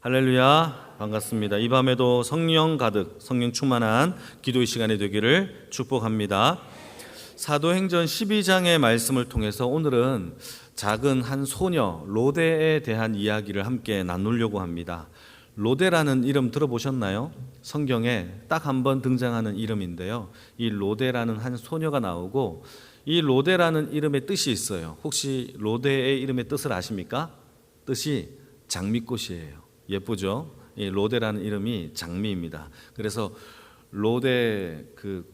할렐루야, 반갑습니다. 이 밤에도 성령 가득, 성령 충만한 기도의 시간이 되기를 축복합니다. 사도행전 12장의 말씀을 통해서 오늘은 작은 한 소녀 로데에 대한 이야기를 함께 나누려고 합니다. 로데라는 이름 들어보셨나요? 성경에 딱 한 번 등장하는 이름인데요. 이 로데라는 한 소녀가 나오고, 이 로데라는 이름의 뜻이 있어요. 혹시 로데의 이름의 뜻을 아십니까? 뜻이 장미꽃이에요. 예쁘죠? 이 로데라는 이름이 장미입니다. 그래서 로데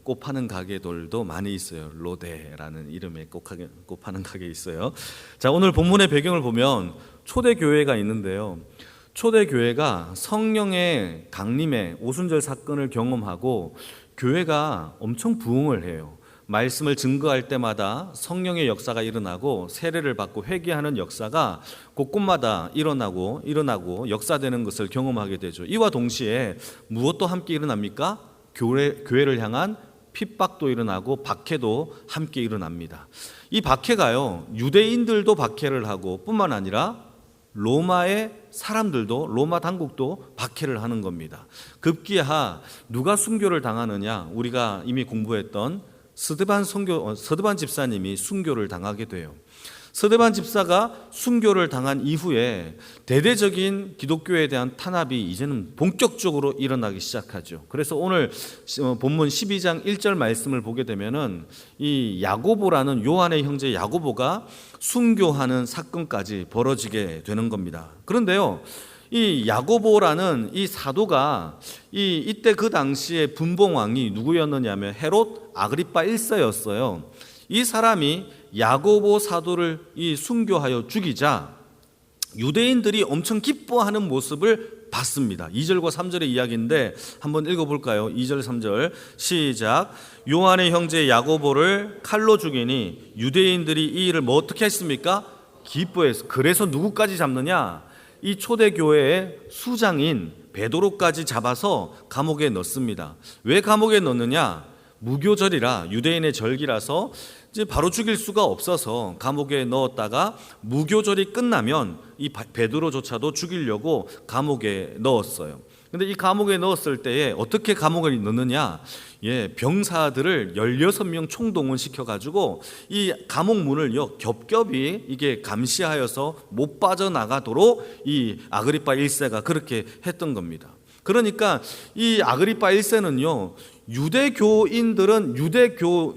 꽃 파는 가게들도 많이 있어요. 로데라는 이름의 꽃 파는 가게 있어요. 자, 오늘 본문의 배경을 보면 초대교회가 있는데요. 초대교회가 성령의 강림의 오순절 사건을 경험하고 교회가 엄청 부흥을 해요. 말씀을 증거할 때마다 성령의 역사가 일어나고 세례를 받고 회개하는 역사가 곳곳마다 일어나고 역사되는 것을 경험하게 되죠. 이와 동시에 무엇도 함께 일어납니까? 교회를 향한 핍박도 일어나고 박해도 함께 일어납니다. 이 박해가요, 유대인들도 박해를 하고 뿐만 아니라 로마의 사람들도, 로마 당국도 박해를 하는 겁니다. 급기야 누가 순교를 당하느냐? 우리가 이미 공부했던 스데반 집사님이 순교를 당하게 돼요. 스데반 집사가 순교를 당한 이후에 대대적인 기독교에 대한 탄압이 이제는 본격적으로 일어나기 시작하죠. 그래서 오늘 본문 12장 1절 말씀을 보게 되면은 이 야고보라는 요한의 형제 야고보가 순교하는 사건까지 벌어지게 되는 겁니다. 그런데요, 이 야고보라는 이 사도가 이때 그 당시에 분봉왕이 누구였느냐면 헤롯 아그리파 1세였어요. 이 사람이 야고보 사도를 순교하여 죽이자 유대인들이 엄청 기뻐하는 모습을 봤습니다. 2절과 3절의 이야기인데 한번 읽어볼까요? 2절 3절 시작. 요한의 형제 야고보를 칼로 죽이니 유대인들이 이 일을 어떻게 했습니까? 기뻐했어. 그래서 누구까지 잡느냐? 이 초대교회의 수장인 베드로까지 잡아서 감옥에 넣습니다. 왜 감옥에 넣느냐? 무교절이라, 유대인의 절기라서 이제 바로 죽일 수가 없어서 감옥에 넣었다가 무교절이 끝나면 이 베드로조차도 죽이려고 감옥에 넣었어요. 근데 이 감옥에 넣었을 때에 어떻게 감옥에 넣느냐? 병사들을 16명 총동원시켜가지고 이 감옥 문을요, 겹겹이 이게 감시하여서 못 빠져나가도록 이 아그리파 1세가 그렇게 했던 겁니다. 그러니까 이 아그리파 1세는요,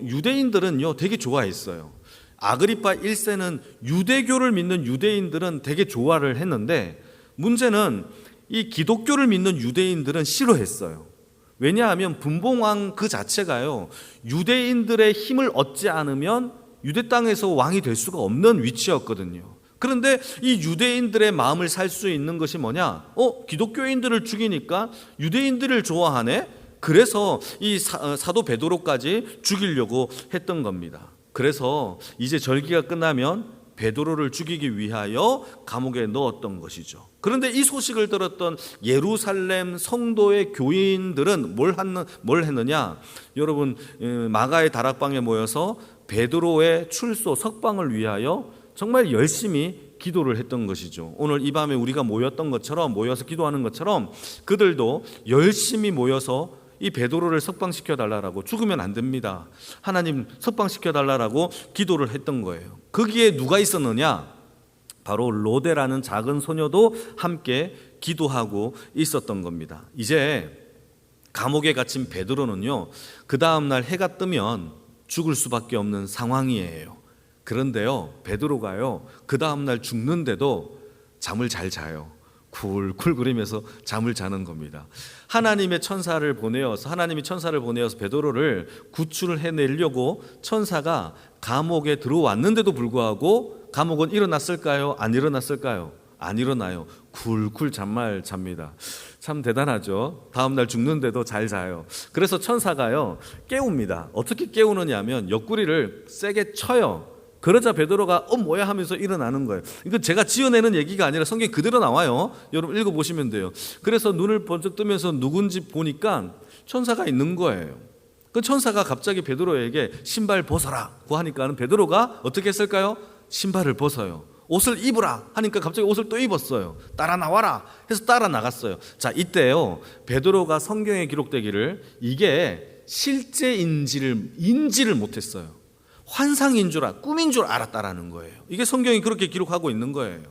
유대인들은요 되게 좋아했어요. 아그리파 1세는 유대교를 믿는 유대인들은 되게 좋아를 했는데, 문제는 이 기독교를 믿는 유대인들은 싫어했어요. 왜냐하면 분봉왕 그 자체가요, 유대인들의 힘을 얻지 않으면 유대 땅에서 왕이 될 수가 없는 위치였거든요. 그런데 이 유대인들의 마음을 살 수 있는 것이 뭐냐? 기독교인들을 죽이니까 유대인들을 좋아하네? 그래서 이 사도 베드로까지 죽이려고 했던 겁니다. 그래서 이제 절기가 끝나면 베드로를 죽이기 위하여 감옥에 넣었던 것이죠. 그런데 이 소식을 들었던 예루살렘 성도의 교인들은 뭘 했느냐? 여러분, 마가의 다락방에 모여서 베드로의 출소, 석방을 위하여 정말 열심히 기도를 했던 것이죠. 오늘 이 밤에 우리가 모여서 기도하는 것처럼 그들도 열심히 모여서 이 베드로를 석방시켜 달라고, 죽으면 안 됩니다, 하나님 석방시켜 달라고 기도를 했던 거예요. 거기에 누가 있었느냐? 바로 로데라는 작은 소녀도 함께 기도하고 있었던 겁니다. 이제 감옥에 갇힌 베드로는요, 그 다음날 해가 뜨면 죽을 수밖에 없는 상황이에요. 그런데요, 베드로가요, 그 다음날 죽는데도 잠을 잘 자요. 쿨쿨거리면서 잠을 자는 겁니다. 하나님이 천사를 보내어서 베드로를 구출을 해내려고 천사가 감옥에 들어왔는데도 불구하고 감옥은 일어났을까요? 안 일어났을까요? 안 일어나요. 쿨쿨 잠만 잡니다. 참 대단하죠. 다음날 죽는데도 잘 자요. 그래서 천사가요, 깨웁니다. 어떻게 깨우느냐 하면 옆구리를 세게 쳐요. 그러자 베드로가 뭐야 하면서 일어나는 거예요. 이건 제가 지어내는 얘기가 아니라 성경에 그대로 나와요. 여러분 읽어보시면 돼요. 그래서 눈을 번쩍 뜨면서 누군지 보니까 천사가 있는 거예요. 그 천사가 갑자기 베드로에게 신발 벗어라고 하니까 베드로가 어떻게 했을까요? 신발을 벗어요. 옷을 입으라 하니까 갑자기 옷을 또 입었어요. 따라 나와라 해서 따라 나갔어요. 자, 이때요 베드로가 성경에 기록되기를 이게 실제인지를 인지를 못했어요. 환상인 줄 꿈인 줄 알았다라는 거예요. 이게 성경이 그렇게 기록하고 있는 거예요.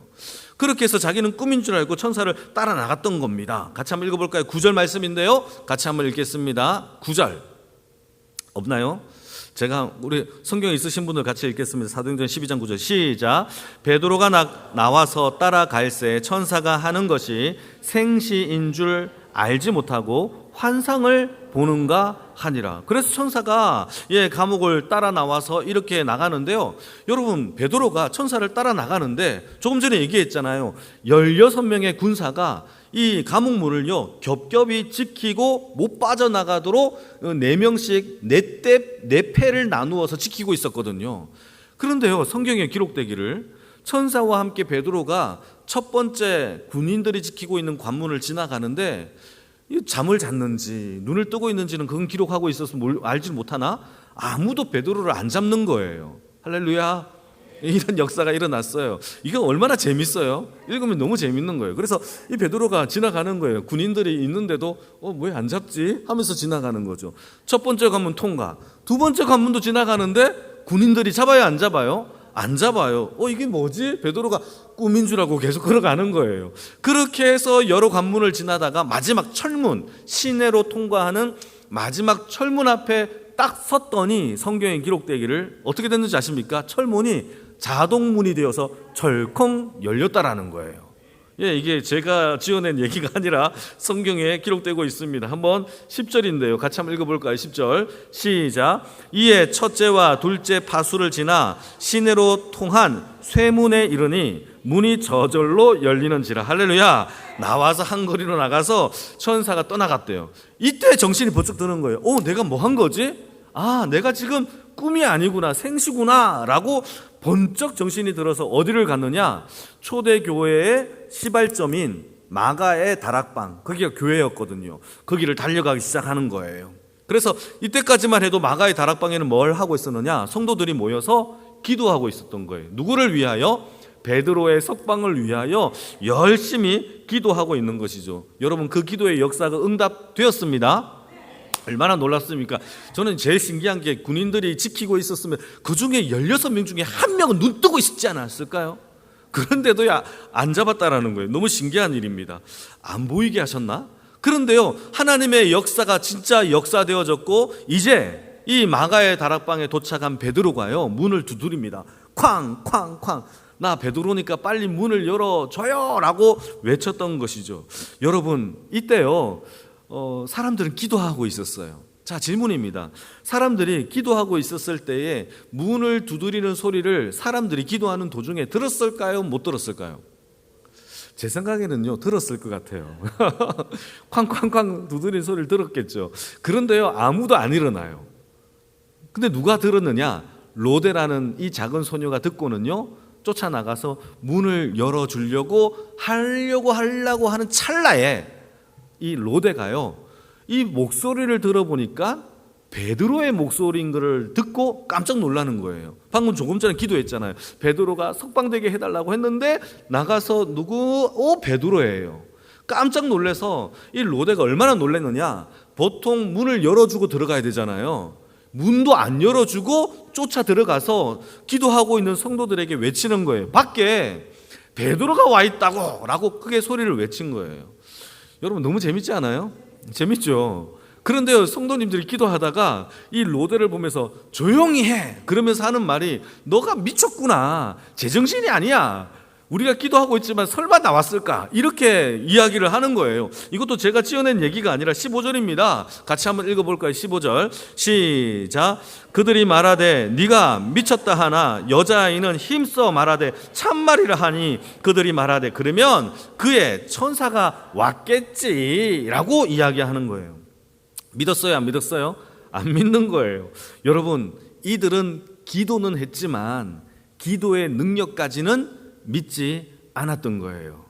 그렇게 해서 자기는 꿈인 줄 알고 천사를 따라 나갔던 겁니다. 같이 한번 읽어볼까요? 9절 말씀인데요, 같이 한번 읽겠습니다. 9절 없나요? 제가 우리 성경 있으신 분들 같이 읽겠습니다. 사도행전 12장 9절 시작. 베드로가 나와서 따라갈새 천사가 하는 것이 생시인 줄 알지 못하고 환상을 보는가 하니라. 그래서 천사가 감옥을 따라 나와서 이렇게 나가는데요, 여러분 베드로가 천사를 따라 나가는데 조금 전에 얘기했잖아요. 16명의 군사가 이 감옥문을요 겹겹이 지키고 못 빠져나가도록 4명씩 4패를 나누어서 지키고 있었거든요. 그런데요 성경에 기록되기를 천사와 함께 베드로가 첫 번째 군인들이 지키고 있는 관문을 지나가는데 잠을 잤는지 눈을 뜨고 있는지는 그건 기록하고 있어서 알지 못하나 아무도 베드로를 안 잡는 거예요. 할렐루야. 이런 역사가 일어났어요. 이거 얼마나 재밌어요. 읽으면 너무 재밌는 거예요. 그래서 이 베드로가 지나가는 거예요. 군인들이 있는데도 왜 안 잡지 하면서 지나가는 거죠. 첫 번째 관문 통과, 두 번째 관문도 지나가는데 군인들이 잡아요 안 잡아요? 안 잡아요. 이게 뭐지? 베드로가 꿈인 줄 알고 계속 걸어가는 거예요. 그렇게 해서 여러 관문을 지나다가 마지막 철문 시내로 통과하는 마지막 철문 앞에 딱 섰더니 성경에 기록되기를 어떻게 됐는지 아십니까? 철문이 자동문이 되어서 철컹 열렸다라는 거예요. 이게 제가 지어낸 얘기가 아니라 성경에 기록되고 있습니다. 한번 10절인데요. 같이 한번 읽어볼까요? 10절 시작. 이에 첫째와 둘째 파수를 지나 시내로 통한 쇠문에 이르니 문이 저절로 열리는지라. 할렐루야. 나와서 한 거리로 나가서 천사가 떠나갔대요. 이때 정신이 번쩍 드는 거예요. 내가 뭐 한 거지? 내가 지금 꿈이 아니구나, 생시구나 라고 번쩍 정신이 들어서 어디를 갔느냐? 초대교회의 시발점인 마가의 다락방, 거기가 교회였거든요. 거기를 달려가기 시작하는 거예요. 그래서 이때까지만 해도 마가의 다락방에는 뭘 하고 있었느냐? 성도들이 모여서 기도하고 있었던 거예요. 누구를 위하여? 베드로의 석방을 위하여 열심히 기도하고 있는 것이죠. 여러분 그 기도의 역사가 응답되었습니다. 얼마나 놀랐습니까? 저는 제일 신기한 게 군인들이 지키고 있었으면 그 중에 16명 중에 한 명은 눈 뜨고 있지 않았을까요? 그런데도 안 잡았다라는 거예요. 너무 신기한 일입니다. 안 보이게 하셨나? 그런데요 하나님의 역사가 진짜 역사되어졌고 이제 이 마가의 다락방에 도착한 베드로가요 문을 두드립니다. 쾅쾅쾅. 나 베드로니까 빨리 문을 열어줘요 라고 외쳤던 것이죠. 여러분 이때요 사람들은 기도하고 있었어요. 자, 질문입니다. 사람들이 기도하고 있었을 때에 문을 두드리는 소리를 사람들이 기도하는 도중에 들었을까요? 못 들었을까요? 제 생각에는요 들었을 것 같아요. 쾅쾅쾅 두드리는 소리를 들었겠죠. 그런데요 아무도 안 일어나요. 근데 누가 들었느냐? 로데라는 이 작은 소녀가 듣고는요 쫓아나가서 문을 열어주려고 하려고 하는 찰나에 이 로데가요 이 목소리를 들어보니까 베드로의 목소리인 것을 듣고 깜짝 놀라는 거예요. 방금 조금 전에 기도했잖아요. 베드로가 석방되게 해달라고 했는데 나가서 누구? 베드로예요. 깜짝 놀라서 이 로데가 얼마나 놀랐느냐? 보통 문을 열어주고 들어가야 되잖아요. 문도 안 열어주고 쫓아 들어가서 기도하고 있는 성도들에게 외치는 거예요. 밖에 베드로가 와 있다고 라고 크게 소리를 외친 거예요. 여러분 너무 재밌지 않아요? 재밌죠? 그런데요 성도님들이 기도하다가 이 로데를 보면서 조용히 해 그러면서 하는 말이 너가 미쳤구나, 제정신이 아니야, 우리가 기도하고 있지만 설마 나왔을까, 이렇게 이야기를 하는 거예요. 이것도 제가 지어낸 얘기가 아니라 15절입니다. 같이 한번 읽어볼까요? 15절 시작. 그들이 말하되 네가 미쳤다 하나 여자아이는 힘써 말하되 참말이라 하니 그들이 말하되 그러면 그의 천사가 왔겠지라고 이야기하는 거예요. 믿었어요? 안 믿었어요? 안 믿는 거예요. 여러분 이들은 기도는 했지만 기도의 능력까지는 믿지 않았던 거예요.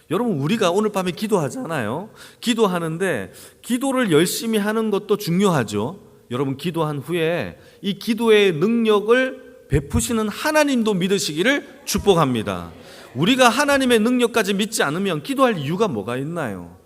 여러분 우리가 오늘 밤에 기도하잖아요. 기도하는데 기도를 열심히 하는 것도 중요하죠. 여러분 기도한 후에 이 기도의 능력을 베푸시는 하나님도 믿으시기를 축복합니다. 우리가 하나님의 능력까지 믿지 않으면 기도할 이유가 뭐가 있나요?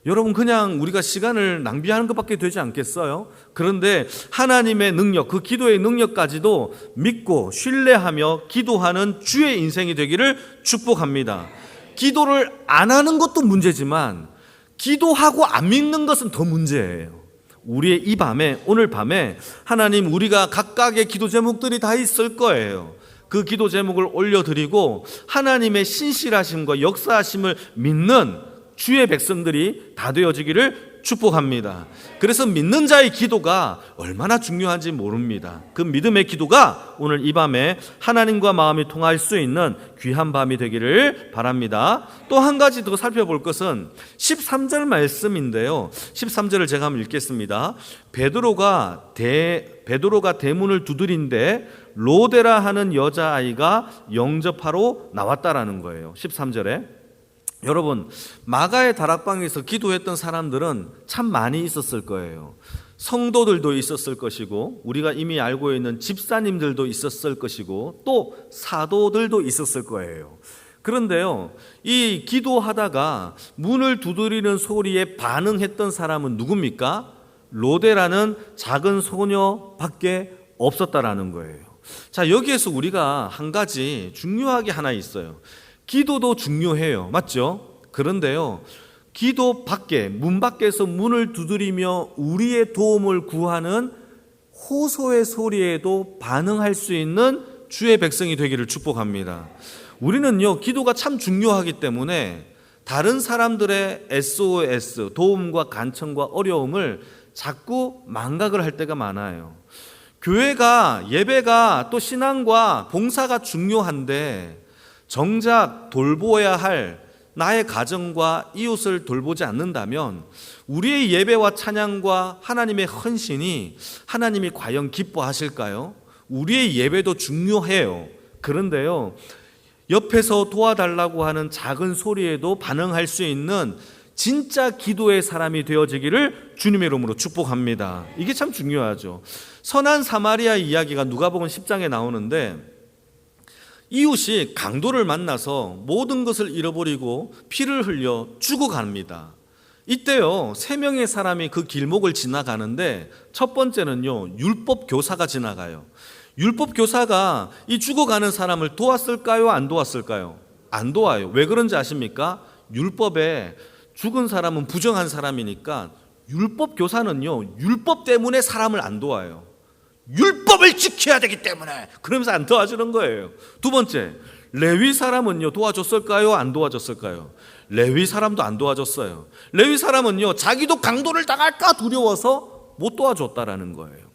여러분, 그냥 우리가 시간을 낭비하는 것밖에 되지 않겠어요? 그런데 하나님의 능력, 그 기도의 능력까지도 믿고 신뢰하며 기도하는 주의 인생이 되기를 축복합니다. 기도를 안 하는 것도 문제지만 기도하고 안 믿는 것은 더 문제예요. 우리의 이 밤에, 오늘 밤에 하나님, 우리가 각각의 기도 제목들이 다 있을 거예요. 그 기도 제목을 올려드리고 하나님의 신실하심과 역사하심을 믿는 주의 백성들이 다 되어지기를 축복합니다. 그래서 믿는 자의 기도가 얼마나 중요한지 모릅니다. 그 믿음의 기도가 오늘 이 밤에 하나님과 마음이 통할 수 있는 귀한 밤이 되기를 바랍니다. 또 한 가지 더 살펴볼 것은 13절 말씀인데요. 13절을 제가 한번 읽겠습니다. 베드로가 대문을 두드린데 로데라 하는 여자아이가 영접하러 나왔다라는 거예요. 13절에. 여러분, 마가의 다락방에서 기도했던 사람들은 참 많이 있었을 거예요. 성도들도 있었을 것이고, 우리가 이미 알고 있는 집사님들도 있었을 것이고, 또 사도들도 있었을 거예요. 그런데요, 이 기도하다가 문을 두드리는 소리에 반응했던 사람은 누굽니까? 로데라는 작은 소녀밖에 없었다라는 거예요. 자, 여기에서 우리가 한 가지 중요하게 하나 있어요. 기도도 중요해요. 맞죠? 그런데요, 기도 밖에, 문 밖에서 문을 두드리며 우리의 도움을 구하는 호소의 소리에도 반응할 수 있는 주의 백성이 되기를 축복합니다. 우리는요, 기도가 참 중요하기 때문에 다른 사람들의 SOS, 도움과 간청과 어려움을 자꾸 망각을 할 때가 많아요. 교회가, 예배가, 또 신앙과 봉사가 중요한데 정작 돌보아야 할 나의 가정과 이웃을 돌보지 않는다면 우리의 예배와 찬양과 하나님의 헌신이 하나님이 과연 기뻐하실까요? 우리의 예배도 중요해요. 그런데요, 옆에서 도와달라고 하는 작은 소리에도 반응할 수 있는 진짜 기도의 사람이 되어지기를 주님의 이름으로 축복합니다. 이게 참 중요하죠. 선한 사마리아 이야기가 누가복음 10장에 나오는데, 이웃이 강도를 만나서 모든 것을 잃어버리고 피를 흘려 죽어갑니다. 이때요, 3명의 사람이 그 길목을 지나가는데 첫 번째는요, 율법 교사가 지나가요. 율법 교사가 이 죽어가는 사람을 도왔을까요? 안 도왔을까요? 안 도와요. 왜 그런지 아십니까? 율법에 죽은 사람은 부정한 사람이니까 율법 교사는요, 율법 때문에 사람을 안 도와요. 율법을 지켜야 되기 때문에, 그러면서 안 도와주는 거예요. 두 번째, 레위 사람은요, 도와줬을까요? 안 도와줬을까요? 레위 사람도 안 도와줬어요. 레위 사람은요, 자기도 강도를 당할까 두려워서 못 도와줬다라는 거예요.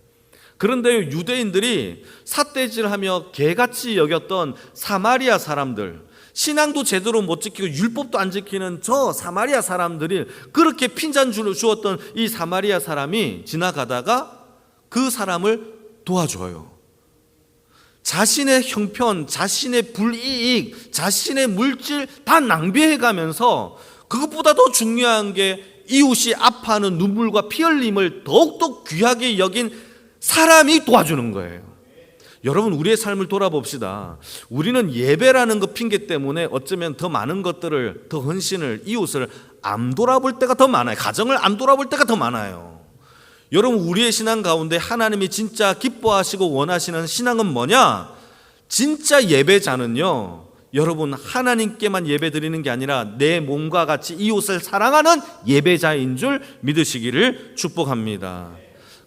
그런데 유대인들이 삿대질하며 개같이 여겼던 사마리아 사람들, 신앙도 제대로 못 지키고 율법도 안 지키는 저 사마리아 사람들이 그렇게 핀잔 주었던 이 사마리아 사람이 지나가다가 그 사람을 도와줘요. 자신의 형편, 자신의 불이익, 자신의 물질 다 낭비해가면서 그것보다 더 중요한 게 이웃이 아파하는 눈물과 피 흘림을 더욱더 귀하게 여긴 사람이 도와주는 거예요. 여러분, 우리의 삶을 돌아봅시다. 우리는 예배라는 것 핑계 때문에 어쩌면 더 많은 것들을, 더 헌신을, 이웃을 안 돌아볼 때가 더 많아요. 가정을 안 돌아볼 때가 더 많아요. 여러분, 우리의 신앙 가운데 하나님이 진짜 기뻐하시고 원하시는 신앙은 뭐냐? 진짜 예배자는요, 여러분, 하나님께만 예배 드리는 게 아니라 내 몸과 같이 이웃을 사랑하는 예배자인 줄 믿으시기를 축복합니다.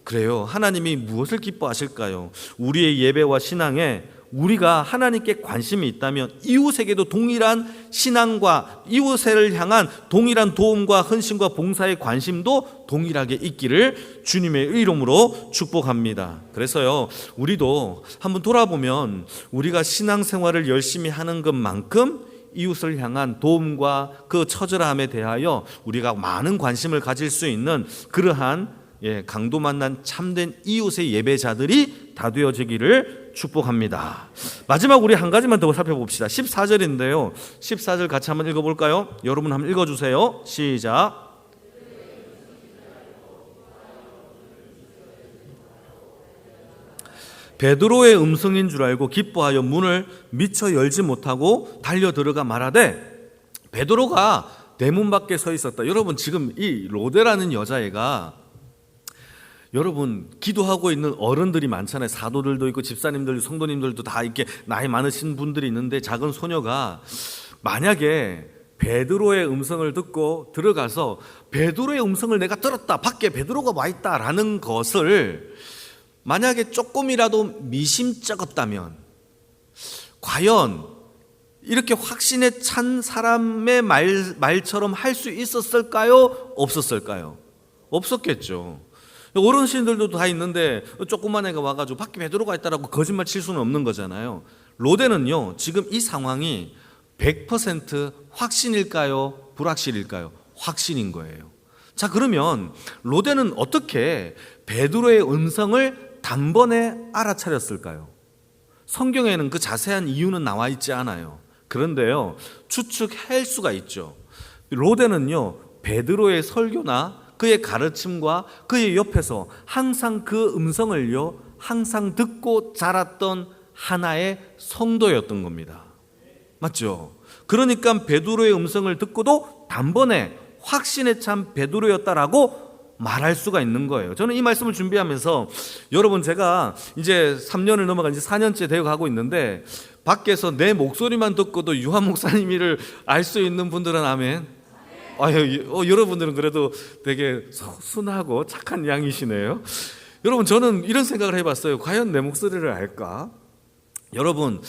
그래요, 하나님이 무엇을 기뻐하실까요? 우리의 예배와 신앙에 우리가 하나님께 관심이 있다면 이웃에게도 동일한 신앙과 이웃을 향한 동일한 도움과 헌신과 봉사의 관심도 동일하게 있기를 주님의 이름으로 축복합니다. 그래서요, 우리도 한번 돌아보면 우리가 신앙생활을 열심히 하는 것만큼 이웃을 향한 도움과 그 처절함에 대하여 우리가 많은 관심을 가질 수 있는 그러한 강도 만난 참된 이웃의 예배자들이 다 되어지기를 축복합니다. 마지막 우리 한 가지만 더 살펴봅시다. 14절인데요. 14절 같이 한번 읽어볼까요? 여러분 한번 읽어주세요. 시작. 베드로의 음성인 줄 알고 기뻐하여 문을 미처 열지 못하고 달려 들어가 말하되 베드로가 대문 밖에 서 있었다. 여러분 지금 이 로데라는 여자애가 여러분 기도하고 있는 어른들이 많잖아요. 사도들도 있고 집사님들, 성도님들도 다 이렇게 나이 많으신 분들이 있는데 작은 소녀가 만약에 베드로의 음성을 듣고 들어가서 베드로의 음성을 내가 들었다, 밖에 베드로가 와 있다라는 것을 만약에 조금이라도 미심쩍었다면 과연 이렇게 확신에 찬 사람의 말처럼 할 수 있었을까요? 없었을까요? 없었겠죠. 어르신들도 다 있는데 조그만 애가 와가지고 밖에 베드로가 있다라고 거짓말 칠 수는 없는 거잖아요. 로데는요 지금 이 상황이 100% 확신일까요? 불확실일까요? 확신인 거예요. 자, 그러면 로데는 어떻게 베드로의 음성을 단번에 알아차렸을까요? 성경에는 그 자세한 이유는 나와 있지 않아요. 그런데요 추측할 수가 있죠. 로데는요 베드로의 설교나 그의 가르침과 그의 옆에서 항상 그 음성을요 항상 듣고 자랐던 하나의 성도였던 겁니다. 맞죠? 그러니까 베드로의 음성을 듣고도 단번에 확신에 찬 베드로였다라고 말할 수가 있는 거예요. 저는 이 말씀을 준비하면서 여러분 제가 이제 3년을 넘어간 지 4년째 되어 가고 있는데 밖에서 내 목소리만 듣고도 유한 목사님을 알 수 있는 분들은 아멘. 여러분들은 그래도 되게 순하고 착한 양이시네요. 여러분 저는 이런 생각을 해봤어요. 과연 내 목소리를 알까? 여러분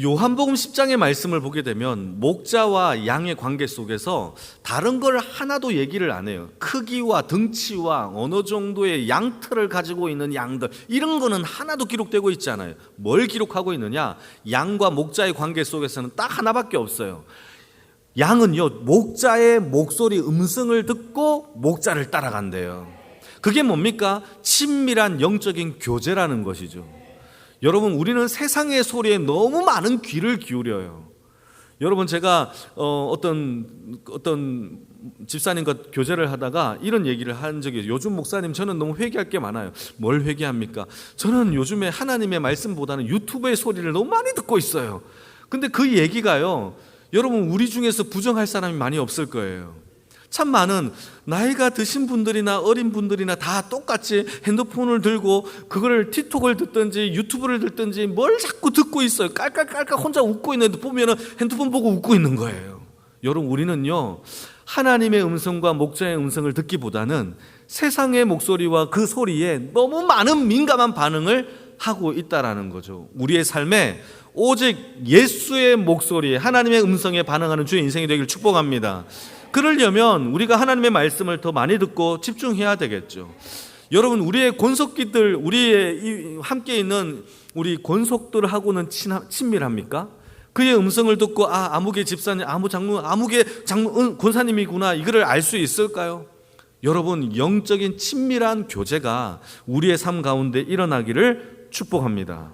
요한복음 10장의 말씀을 보게 되면 목자와 양의 관계 속에서 다른 걸 하나도 얘기를 안 해요. 크기와 등치와 어느 정도의 양털을 가지고 있는 양들 이런 거는 하나도 기록되고 있지 않아요. 뭘 기록하고 있느냐? 양과 목자의 관계 속에서는 딱 하나밖에 없어요. 양은요 목자의 목소리 음성을 듣고 목자를 따라간대요. 그게 뭡니까? 친밀한 영적인 교제라는 것이죠. 여러분 우리는 세상의 소리에 너무 많은 귀를 기울여요. 여러분 제가 어떤 집사님과 교제를 하다가 이런 얘기를 한 적이 있어요. 요즘 목사님 저는 너무 회개할 게 많아요. 뭘 회개합니까? 저는 요즘에 하나님의 말씀보다는 유튜브의 소리를 너무 많이 듣고 있어요. 근데 그 얘기가요 여러분 우리 중에서 부정할 사람이 많이 없을 거예요. 참 많은 나이가 드신 분들이나 어린 분들이나 다 똑같이 핸드폰을 들고 그걸 틱톡을 듣든지 유튜브를 듣든지 뭘 자꾸 듣고 있어요. 깔깔깔깔 혼자 웃고 있는데 보면은 핸드폰 보고 웃고 있는 거예요. 여러분 우리는요 하나님의 음성과 목자의 음성을 듣기보다는 세상의 목소리와 그 소리에 너무 많은 민감한 반응을 하고 있다라는 거죠. 우리의 삶에 오직 예수의 목소리에 하나님의 음성에 반응하는 주의 인생이 되기를 축복합니다. 그러려면 우리가 하나님의 말씀을 더 많이 듣고 집중해야 되겠죠. 여러분 우리의 권속기들 우리의 함께 있는 우리 권속들하고는 친밀합니까? 그의 음성을 듣고 아무개 집사님, 아무개 권사님이구나 이거를 알 수 있을까요? 여러분 영적인 친밀한 교제가 우리의 삶 가운데 일어나기를 축복합니다.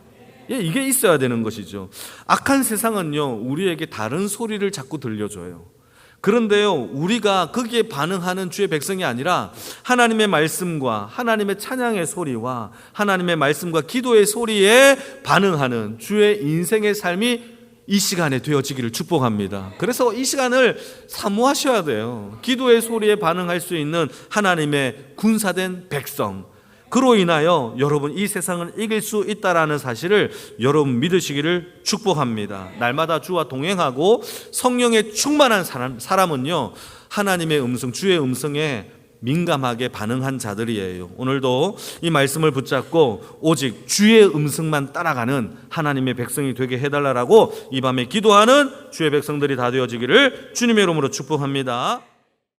이게 있어야 되는 것이죠. 악한 세상은요 우리에게 다른 소리를 자꾸 들려줘요. 그런데요 우리가 거기에 반응하는 주의 백성이 아니라 하나님의 말씀과 하나님의 찬양의 소리와 하나님의 말씀과 기도의 소리에 반응하는 주의 인생의 삶이 이 시간에 되어지기를 축복합니다. 그래서 이 시간을 사모하셔야 돼요. 기도의 소리에 반응할 수 있는 하나님의 군사된 백성, 그로 인하여 여러분 이 세상을 이길 수 있다라는 사실을 여러분 믿으시기를 축복합니다. 날마다 주와 동행하고 성령에 충만한 사람은요 하나님의 음성, 주의 음성에 민감하게 반응한 자들이에요. 오늘도 이 말씀을 붙잡고 오직 주의 음성만 따라가는 하나님의 백성이 되게 해달라고 이 밤에 기도하는 주의 백성들이 다 되어지기를 주님의 이름으로 축복합니다.